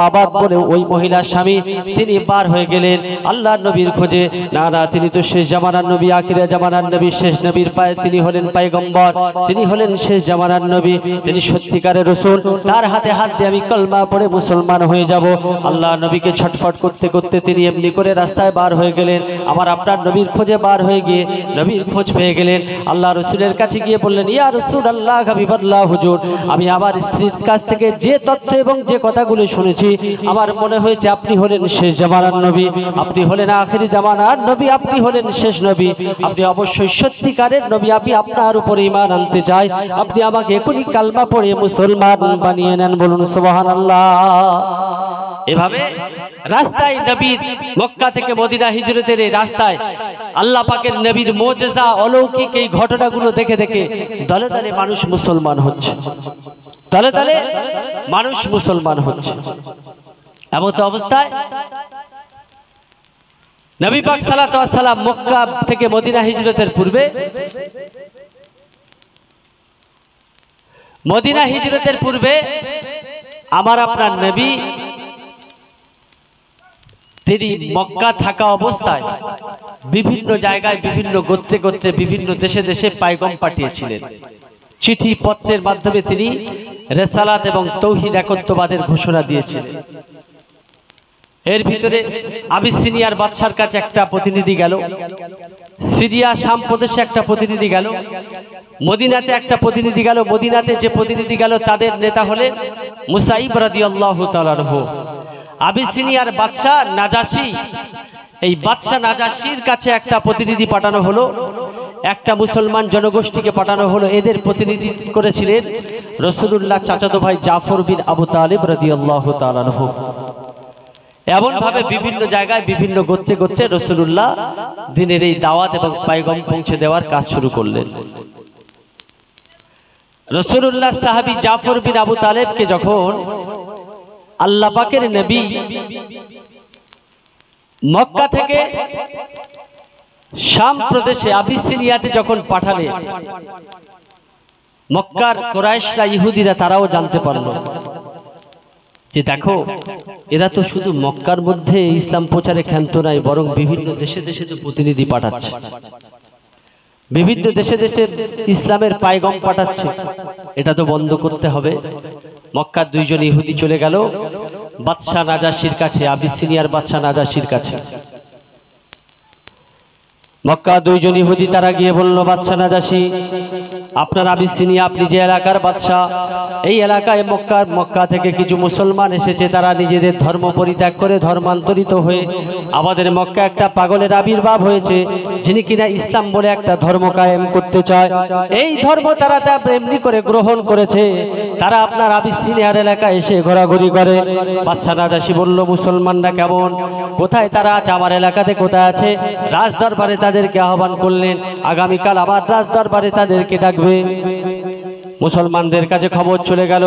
Speaker 1: মাবাদ বলে ওই মহিলার স্বামী, তিনি বার হয়ে গেলেন আল্লাহর নবীর খোঁজে। না না, তিনি তো শেষ জামানার নবী, আখিরা জামানার নবী, শেষ নবীর পায়ে তিনি হলেন পয়গম্বর, তিনি হলেন শেষ জামানার নবী, তিনি সত্যিকারের রাসূল। তার হাতে হাত দিয়ে আমি কলমা পড়ে মুসলমান হয়ে যাব। আল্লাহ নবীকে ছটফট করতে করতে তিনি এমনি করে রাস্তায় বার হয়ে গেলেন। আমার আপনার নবীর খোঁজে বার হয়ে গিয়ে নবীর খোঁজ পেয়ে গেলেন। আল্লাহ রাসূলের কাছে গিয়ে বললেন ইয়া রাসূলুল্লাহ হাবিবাল্লাহ হুজুর, আমি আমার স্ত্রীর কাছ থেকে যে তথ্য এবং যে কথাগুলো শুনেছি, আমার মনে হয়েছে আপনি হলেন শেষ জামানার নবী, আপনি হলেন আখিরি জামানার নবী, আপনি হলেন শেষ নবী, আপনি অবশ্যই সত্যিকারের নবী। আমি আপনার উপরে ঈমান আনতে চাই, আপনি আমাকে এখনই কালমা পড়ে মুসলমান বানিয়ে নেন। বলুন সুবহানাল্লাহ। এভাবে রাস্তায় নবীর মক্কা থেকে মদিনা হিজরতের এই রাস্তায় আল্লাহ পাকের নবীর মুজিজা অলৌকিক এই ঘটনাগুলো দেখে দেখে দলে দলে মানুষ মুসলমান হচ্ছে, দলে দলে মানুষ মুসলমান হচ্ছে। এমন অবস্থায় নবী পাক সাল্লাল্লাহু আলাইহি ওয়াসাল্লাম মক্কা থেকে মদিনা হিজরতের পূর্বে, মদিনা হিজরতের পূর্বে আমার আপনার নবী তিনি মক্কা থাকা অবস্থায় বিভিন্ন জায়গায় বিভিন্ন গোত্রে গোত্রে বিভিন্ন দেশে দেশে পায়গাম পাঠিয়েছিলেন। চিঠি পত্রের মাধ্যমে তিনি রিসালাত এবং তাওহীদ একত্ববাদের ঘোষণা দিয়েছিলেন। এর ভিতরে আবিসিনিয়ার বাদশার কাছে একটা প্রতিনিধি গেল, সিরিয়া শাম প্রদেশে একটা প্রতিনিধি গেল, মদিনাতে একটা প্রতিনিধি গেল। মদিনাতে যে প্রতিনিধি গেল তাদের নেতা হলেন মুসাইব রাদিয়াল্লাহু তাআলা আনহু। আবিসিনিয়ার বাদশা নাজাশী, এই বাদশা নাজাশীর কাছে একটা প্রতিনিধি পাঠানো হলো, একটা মুসলমান জনগোষ্ঠীকে পাঠানো হলো। এদের প্রতিনিধিত্ব করেছিলেন রাসূলুল্লাহ চাচাতো ভাই জাফর বিন আবু তালিব রাদিয়াল্লাহু তাআলা আনহু। এমন ভাবে বিভিন্ন জায়গায় বিভিন্ন গোত্রে গোত্রে রাসূলুল্লাহ দিনের এই দাওয়াত এবং পয়গাম পৌঁছে দেওয়ার কাজ শুরু করলেন। রাসূলুল্লাহ সাহাবী জাফর বিন আবু তালেবকে যখন আল্লাহ পাকের নবী মক্কা থেকে শাম প্রদেশে আবিসিনিয়াতে যখন পাঠালেন, মক্কার কুরাইশরা ইহুদিরা তারাও জানতে পারল যে দেখো এরা তো শুধু মক্কার মধ্যে ইসলাম প্রচারে ক্ষান্ত নাই, বরং বিভিন্ন দেশে দেশে তো প্রতিনিধি পাঠাচ্ছে, বিভিন্ন দেশে দেশে ইসলামের পায়গাম পাঠাচ্ছে। এটা তো বন্ধ করতে হবে। মক্কার দুইজন ইহুদি চলে গেল বাদশা নাজাশীর কাছে, আবিসিনিয়ার বাদশা নাজাশীর কাছে। মক্কা দুইজন ইহুদি তারা গিয়ে বলল বাদশা নাজাশী, আপনার আবিসিনিয়া, আপনি যে এলাকার বাদশা, এই এলাকায় মক্কা থেকে কিছু মুসলমান এসেছে, তারা নিজেদের ধর্ম পরিত্যাগ করে ধর্মান্তরিত হয়ে আমাদের মক্কা একটা পাগলের আবির্ভাব হয়েছে, যিনি কিনা ইসলাম বলে একটা ধর্ম কায়েম করতে চায়। এই ধর্ম তারা এমনি করে গ্রহণ করেছে, তারা আপনার আবিসিনিয়ার এলাকায় এসে ঘোরাঘুরি করে। বাদশা নাজাশী বলল মুসলমানরা কেমন, কোথায় তারা আছে, আমার এলাকাতে কোথায় আছে? রাজ দরবারে তাদেরকে আহ্বান করলেন, আগামীকাল আবার রাজ দরবারে তাদেরকে ডাকবে। মুসলমানদের কাছে খবর চলে গেল,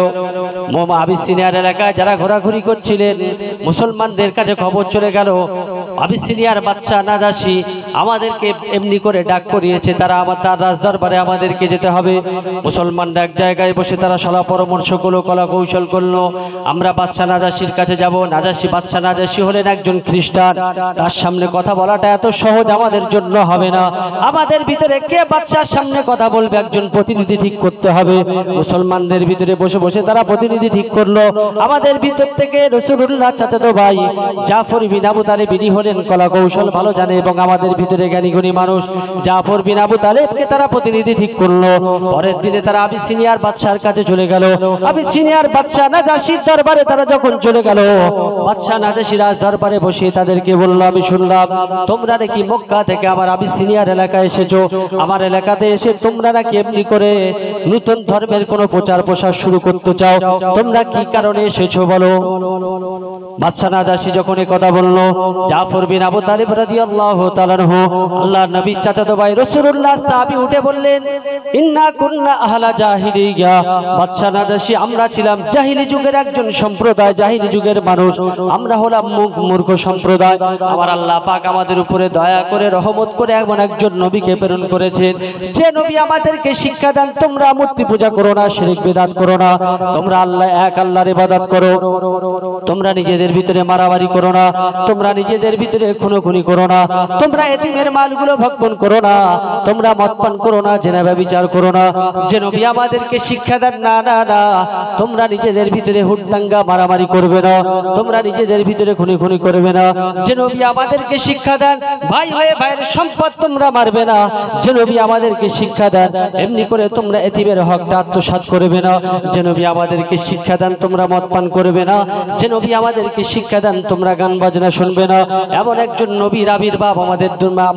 Speaker 1: আবিসিনিয়ার এলাকায় যারা ঘোরাঘুরি করছিলেন মুসলমানদের কাছে খবর চলে গেল আবিসিনিয়ার বাদশা নাজাশী আমাদেরকে এমনি করে ডাক করিয়েছে, তারা তার রাজদরবারে আমাদেরকে যেতে হবে। মুসলমানরা এক জায়গায় বসে তারা সলা পরামর্শ করলো, কলা কৌশল করলো, আমরা বাদশাহ নাজাশির কাছে যাব। নাজাশি, বাদশাহ নাজাশি হলেন একজন খ্রিস্টান, তার সামনে কথা বলাটা এত সহজ আমাদের জন্য হবে না। আমাদের ভিতরে কে বাদশার সামনে কথা বলবে, একজন প্রতিনিধি ঠিক করতে হবে। মুসলমানদের ভিতরে বসে বসে তারা প্রতিনিধি ঠিক করলো। আমাদের ভিতর থেকে রাসূলুল্লাহ চাচাতো ভাই জাফর বিন আবু তালেব ইনি হলেন কলা কৌশল ভালো জানে এবং আমাদের ভিতরে জ্ঞানী গুণী মানুষ। জাফর বিন আবু তালেবকে তারা প্রতিনিধি ঠিক করলো। পরের দিনে তারা আবিসিনিয়ার বাদশার কাছে চলে গেল। আবিসিনিয়ার বাদশা নাজাশির দরবারে তারা যখন চলে গেল, বাদশা নাজাশি রাজ দরবারে বসে তাদেরকে বলল, আমি শুনলাম তোমরা নাকি মক্কা থেকে আমার আবিসিনিয়ার এলাকায় এসেছো। আমার এলাকাতে এসে তোমরা নাকি এমনি করে নতুন ধর্মের কোনো প্রচার প্রসার শুরু করতে চাও, তোমরা কি কারণে এসেছো বলো। বাদশা নাজাশি যখন এই কথা বলল, জাফর বিন আবু তালেব রাদিয়াল্লাহু তাআলা আনহু আল্লাহর নবীর চাচাতো ভাই রাসূলুল্লাহ সাহাবী উঠে বললেন, ইন্না কুন্না আহলা জাহিলিয়া। বাদশা নাজাশি আমরা ছিলাম জাহিলি যুগের একজন সম্প্রদায়, জাহিলি যুগের মানুষ, আমরা হলাম মূর্খ সম্প্রদায়। আমার আল্লাহ পাক আমাদের উপরে দয়া করে রহমত করে এমন একজন নবীকে প্রেরণ করেছেন, যে নবী আমাদেরকে শিক্ষা দেন তোমরা মূর্তি পূজা করো না, শিরক বিদআত করো না, তোমরা আল্লাহ এক আল্লাহর ইবাদত করো, তোমরা নিজেদের ভিতরে মারামারি করো না, তোমরা নিজেদের ভিতরে খুনোখুনি করো না, তোমরা এতিমের মালগুলো ভক্ষণ করো না, তোমরা মদ পান করো না, জেনা ব্যভিচার করো না। যে নবী আমাদেরকে শিক্ষা দেন না না না, তোমরা নিজেদের ভিতরে হুটদাঙ্গা মারামারি করবে না, তোমরা নিজেদের ভিতরে খুনোখুনি করবে না। যে নবী আমাদেরকে শিক্ষা দেন ভাই হয়ে ভাইয়ের সম্পদ তোমরা মারবে না। যে নবী আমাদেরকে শিক্ষা দেন এমনি করে তোমরা এতিমের হকটা আত্মসাৎ করবে না। যে নবী আমাদেরকে শিক্ষা দেন তোমরা মদ পান করবে না। যে নবী আমাদেরকে শিক্ষা দেন তোমরা গান বাজনা শুনবে না। এমন একজন নবীর আবির্ভাব আমাদের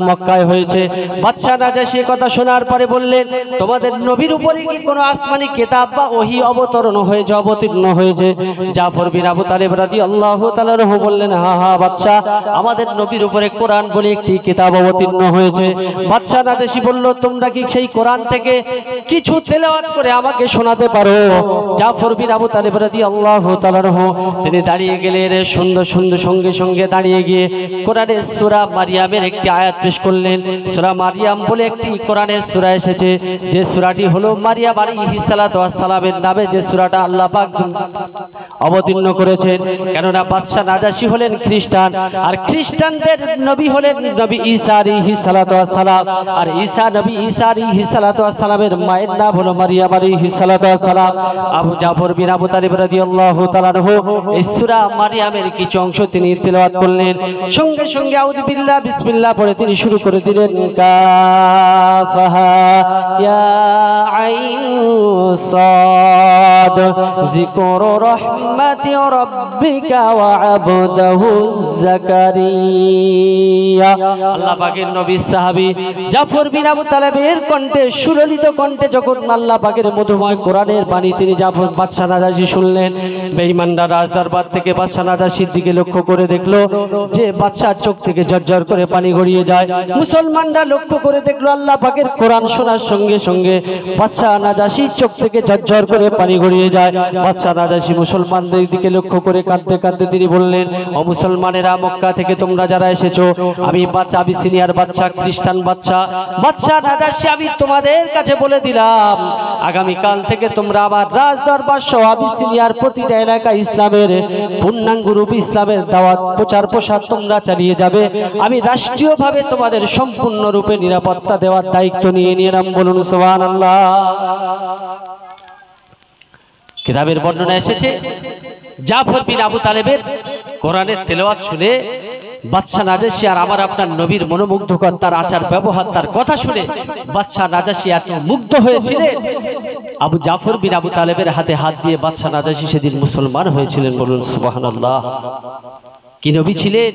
Speaker 1: মক্কায় হয়েছে। বাদশা নাজাশি কথা শোনার পরে বললেন, তোমাদের নবীর উপরে কি কোনো আসমানি কিতাব বা ওহী অবতীর্ণ হয়েছে? জাফর বিন আবু তালেব রাদিয়াল্লাহু তাআলা আনহু বললেন, হ্যাঁ হ্যাঁ বাদশা, আমাদের নবীর উপরে কোরআন বলে একটি কিতাব অবতীর্ণ হয়েছে। বাদশা নাজাশি বলল, তোমরা কি সেই কোরআন থেকে কিছু তেলাওয়াত করে আমাকে শোনাতে পারো? জাফর বিন আবু তালেব রাদিয়াল্লাহু তাআলা আনহু তিনি দাঁড়িয়ে গেলেন, সুন্দর সুন্দর সঙ্গে সঙ্গে দাঁড়িয়ে গিয়ে কোরআনের সূরা মারিয়ামের একটি আয়াত পেশ করলেন। সূরা মারিয়াম বলে একটি কোরআনের সূরা এসেছে, যে সূরাটি হলো মারিয়াম আলাইহিস সালাতু ওয়াস সালামের নামে যে সূরাটা আল্লাহ পাক অবতীর্ণ করেছেন। কেননা বাদশা নাজাশি হলেন খ্রিস্টান, আর খ্রিস্টানদের নবী হলেন নবী ঈসা আলাইহিস সালাতু ওয়াস সালাম, আর নবী ঈসা আলাইহিস সালাতু ওয়াস সালামের মায়ের নাম হলো মারিয়াম আলাইহিস সালাতু ওয়াস সালাম। আবু জাফর বিন আবু তালেব রাদিয়াল্লাহু তাআলা আনহু এই সূরা মারিয়ামের কিছু অংশ তিনি তেলাওয়াত করলেন। সঙ্গে সঙ্গে আউযু বিল্লাহ বিসমিল্লাহ পড়ে তিনি শুরু করে দিলেন, কাফহা ইয়া আইন সাদ যিকরু রাহমাতি রাব্বিকা ওয়া আবদাহু যাকারিয়া। আল্লাহ পাকের নবী সাহাবী জাফর বিন আবু তালেবের কণ্ঠে, সুললিত কণ্ঠে যখন আল্লাহ পাকের মধুময় কোরআনের বাণী তিনি জাফর বাদশা নাজাশি শুনলেন, বেঈমানরা রাজদরবার থেকে বাদশা নাজাশির দিকে লক্ষ্য করে দেখলো যে বাদশার চোখ থেকে ঝরঝর করে পানি গড়িয়ে যায়। মুসলমানরা লক্ষ্য করে দেখলো আল্লাহ পাকের কোরআন শোনার সঙ্গে সঙ্গে বাদশা নাজাশির চোখ থেকে ঝরঝর করে পানি গড়িয়ে যায়। বাদশা নাজাশি মুসলমানদের দিকে লক্ষ্য করে কাঁদতে কাঁদতে তিনি বললেন, ও মুসলমানেরা, মক্কা থেকে তোমরা যারা এসেছো, আমি বাদশা আবিসিনিয়ার বাদশা, খ্রিস্টান বাদশা নাজাশি, আমি তোমাদের কাছে বলে দিলাম, আগামী কাল থেকে তোমরা আমার রাজ দরবার সহ আবিসিনিয়ার প্রতিটা এলাকায় ইসলামের পূর্ণাঙ্গ রূপ, ইসলামের দাওয়াত প্রচার প্রসার তোমরা চালিয়ে যাবে। আমি রাষ্ট্রীয়ভাবে তোমাদের সম্পূর্ণ রূপে নিরাপত্তা দেওয়ার দায়িত্ব নিয়ে নিলাম। বলুন সুবহানাল্লাহ। কিতাবের বর্ণনা এসেছে, জাফর বিন আবু তালেবের কোরআনের তেলাওয়াত শুনে বাদশা নাজাশি আর আমার আপনার নবীর মনোমুগ্ধকর তার আচার ব্যবহার, তার কথা শুনে বাদশা নাজাশি এত মুগ্ধ হয়েছিলেন, আবু জাফর বিন আবু তালেবের হাতে হাত দিয়ে বাদশা নাজাশি সেদিন মুসলমান হয়েছিলেন। বলুন সুবহানাল্লাহ। কি নবী ছিলেন!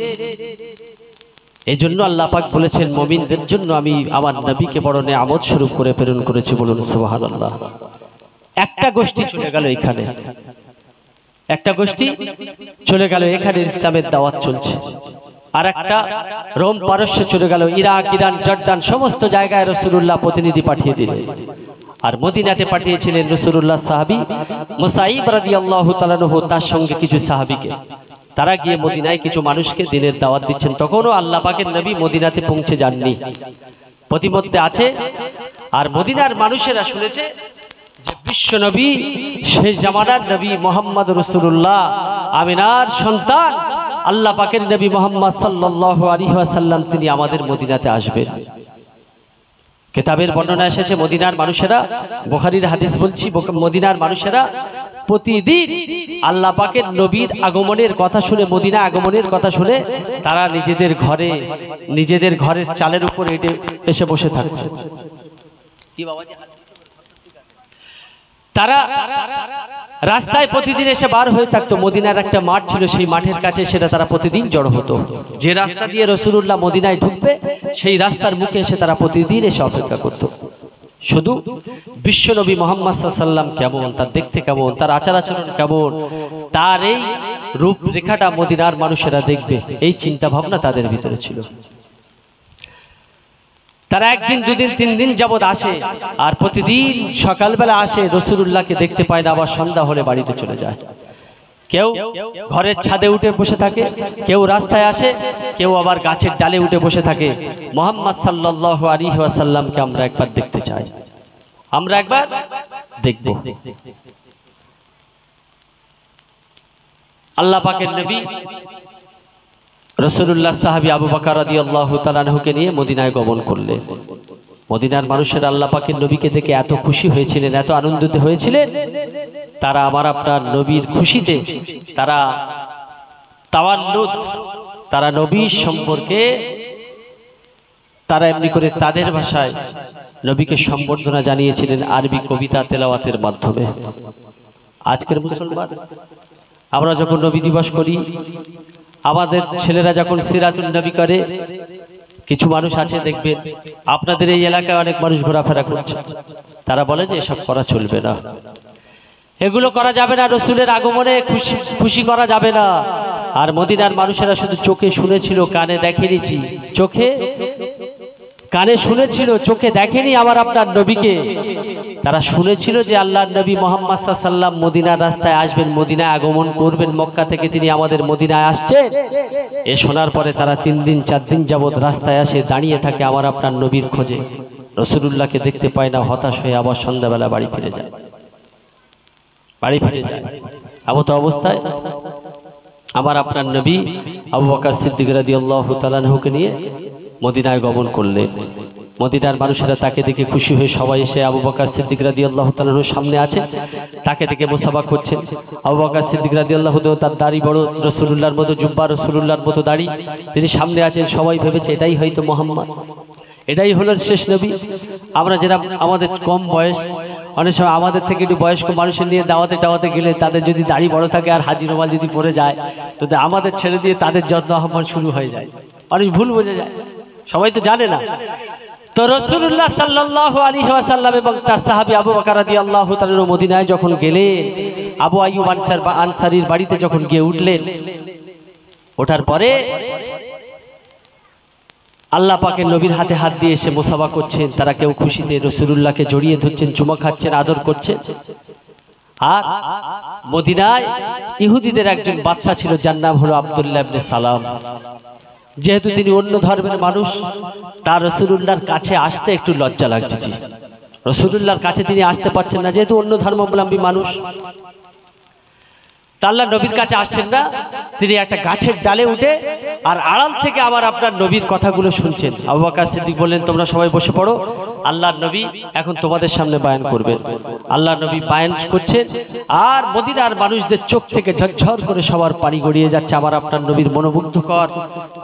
Speaker 1: এই জন্য আল্লাহ পাক বলেছেন, মুমিনদের জন্য আমি আমার নবীকে বড় নেয়ামত স্বরূপ করে প্রেরণ করেছি। বলুন সুবহানাল্লাহ। একটা গোষ্ঠী চলে গেল এখানে, একটা গোষ্ঠী চলে গেল এখানে, ইসলামের দাওয়াত চলছে। আর একটা রোম পারস্য চলে গেল, ইরাক, ইরান, জর্দান সমস্ত জায়গায় রাসূলুল্লাহ প্রতিনিধি পাঠিয়ে দিলেন। আর মদিনাতে পাঠিয়েছিলেন রাসূলুল্লাহ সাহাবী মুসাইব রাদিয়াল্লাহু তাআলা আনহু, তার সঙ্গে কিছু সাহাবীকে। তারা গিয়ে মদিনায় কিছু মানুষকে দিনের দাওয়াত দিচ্ছেন। তখনও আল্লাহ পাকের নবী মদিনাতে পৌঁছে যাননি, প্রতিমধ্যে আছে। আর মদিনার মানুষেরা শুনেছে যে বিশ্ব নবী, শেষ জামানার নবী মুহাম্মদ রাসূলুল্লাহ, আমিনার সন্তান আল্লাহ পাকের নবী মুহাম্মদ সাল্লাল্লাহু আলাইহি ওয়াসাল্লাম তিনি আমাদের মদিনাতে আসবেন। কিতাবের বর্ণনা এসেছে মদিনার মানুষেরা, বুখারীর হাদিস বলছি, মদিনার মানুষেরা প্রতিদিন আল্লাহ পাকের নবীর আগমনের কথা শুনে, মদিনা আগমনের কথা শুনে তারা নিজেদের ঘরের চালের উপর এসে বসে থাকত। তারা রাস্তায় প্রতিদিন এসে বার হয়ে থাকতো। মদিনার একটা মাঠ ছিল, সেই মাঠের কাছে সেটা তারা প্রতিদিন জড়ো হতো। যে রাস্তা দিয়ে রাসূলুল্লাহ মদিনায় ঢুকবে সেই রাস্তার মুখে এসে তারা প্রতিদিন এসে অপেক্ষা করত। শুধু বিশ্বনবী মুহাম্মদ সাল্লাল্লাহু আলাইহি ওয়াসাল্লাম কেমন, তার দেখতে কেমন, তার আচার আচরণ কেমন, তার এই রূপরেখাটা মদিনার মানুষেরা দেখবে, এই চিন্তা ভাবনা তাদের ভিতরে ছিল। তারা একদিন, দুদিন, 3 দিন যাবত আসে, আর প্রতিদিন সকালবেলা আসে, রাসূলুল্লাহকে দেখতে পায় না, আবার সন্ধ্যা হলে বাড়িতে চলে যায়। কেউ ঘরের ছাদে উঠে বসে থাকে, কেউ রাস্তায় আসে, কেউ আবার গাছের ডালে উঠে বসে থাকে। মুহাম্মদ সাল্লাল্লাহু আলাইহি ওয়াসাল্লামকে আমরা একবার দেখতে চাই, আমরা একবার দেখব। আল্লাহ পাকের নবী রাসূলুল্লাহ সাহাবী আবু বকর রাদিয়াল্লাহু তাআলা আনহুকে নিয়ে মদিনায় গমন করলেন। মদিনার মানুষেরা আল্লাহ পাকের নবীকে দেখে এত খুশি হয়েছিলেন, এত আনন্দিত হয়েছিলেন, তারা আমার আপনার নবীর খুশিতে তারা তাওয়াল্লুদ, তারা নবীর সম্পর্কে তারা এমনি করে তাদের ভাষায় নবীকে সম্বর্ধনা জানিয়েছিলেন আরবি কবিতা তেলাওয়াতের মাধ্যমে। আজকের মুসলমান আমরা যখন নবী দিবস করি, আমাদের ছেলেরা যখন সিরাতুন নবী করে, কিছু মানুষ আছে দেখবেন, আপনাদের এই এলাকায় অনেক মানুষ ঘোরাফেরা করছে, তারা বলে যে এসব করা চলবে না, এগুলো করা যাবে না, রসুলের আগমনে খুশি করা যাবে না। আর মদিনার মানুষেরা শুধু চোখে শুনেছিল, কানে দেখেনিছি, কানে শুনেছিল, চোখে দেখেনি আমার আপনার নবীকে। তারা শুনেছিল যে আল্লাহর নবী মুহাম্মদ সাল্লাল্লাহু আলাইহি ওয়াসাল্লাম মদিনার রাস্তায় আসবেন, মদিনায় আগমন করবেন, মক্কা থেকে তিনি আমাদের মদিনায় আসছেন। এ শোনার পরে তারা 3 দিন 4 দিন যাবত রাস্তায় আসে, দাঁড়িয়ে থাকে আমার আপনার নবীর খোঁজে, রাসূলুল্লাহকে দেখতে পায় না, হতাশ হয়ে আবার সন্ধ্যাবেলা বাড়ি ফিরে যায়। এমত অবস্থায় আমার আপনার নবী আবু বকর সিদ্দিক রাদিয়াল্লাহু তাআলা আনহুকে নিয়ে মদিনায় গমন করলেন। মদিনার মানুষেরা তাকে দেখে খুশি হয়ে সবাই এসে আবু বকর সিদ্দিক রাদিয়াল্লাহু তাআলা আনহুর সামনে আছে, তাকে দেখে মুসাফা করছেন। আবু বকর সিদ্দিক রাদিয়াল্লাহু তাআলা, তার দাড়ি বড়, রাসূলুল্লাহর মতো জুব্বা, রাসূলুল্লাহর মতো দাড়ি, তিনি সামনে আছেন। সবাই ভেবেছে এটাই হয়তো মুহাম্মদ, এটাই হলো শেষ নবী। আমরা যারা আমাদের কম বয়স, অনেক সময় আমাদের থেকে একটু বয়স্ক মানুষের নিয়ে দাওয়াতে গেলে তাদের যদি দাড়ি বড় থাকে আর হাজি রুমাল যদি পরে যায়, তো আমাদের ছেড়ে দিয়ে তাদের যত্ন আহ্বান শুরু হয়ে যায়, অনেক ভুল বোঝা যায়, সবাই তো জানে না। তো রাসূলুল্লাহ সাল্লাল্লাহু আলাইহি ওয়াসাল্লাম এবং তার সাহাবী আবু বকর রাদিয়াল্লাহু তাআলা মদিনায় যখন গেলেন, আবু আইয়ুব আনসারীর বাড়িতে যখন গিয়ে উঠলেন, ওঠার পরে আল্লাহ পাকের নবীর হাতে হাত দিয়ে এসে মুসাফা করছেন। তারা কেউ খুশিতে রাসূলুল্লাহকে জড়িয়ে ধরছেন, চুমা খাচ্ছেন, আদর করছেন। আর মদিনায় ইহুদিদের একজন বাদশা ছিল, যার নাম হলো আব্দুল্লাহ ইবনে সালাম। যেহেতু তিনি অন্য ধর্মের মানুষ, তার রাসূলুল্লাহর কাছে আসতে একটু লজ্জা লাগছে। রাসূলুল্লাহর কাছে তিনি আসতে পারছেন না, যেহেতু অন্য ধর্মাবলম্বী মানুষ। আল্লাহ নবীর কাছে আসছেন না, তিনি একটা গাছের ডালে উঠে আর আড়াল থেকে আবার আপনার নবীর কথাগুলো শুনছেন। আবু বকর সিদ্দিক বললেন, তোমরা সবাই বসে পড়ো, আল্লাহর নবী এখন তোমাদের সামনে বয়ান করবেন। আল্লাহর নবী বয়ান করছেন, আর মদিনার মানুষদের চোখ থেকে ঝরঝর করে সবার পানি গড়িয়ে যাচ্ছে আমার আপনার নবীর মনোমুগ্ধকর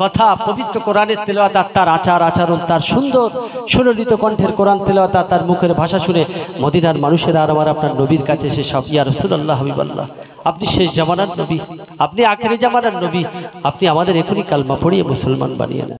Speaker 1: কথা, পবিত্র কোরআনের তেলাওয়াত, তার আচার আচরণ, তার সুন্দর সুললিত কণ্ঠের কোরআন তেলাওয়াত, তার মুখের ভাষা শুনে মদিনার মানুষেরা আর আমার আপনার নবীর কাছে এসে সব, ইয়া রাসূলুল্লাহ, হাবিবাল্লাহ, আপনি শেষ জামানার নবী, আপনি আখেরি জামানার নবী, আপনি আমাদের এখনই কালমা পড়িয়ে মুসলমান বানিয়ে নেন।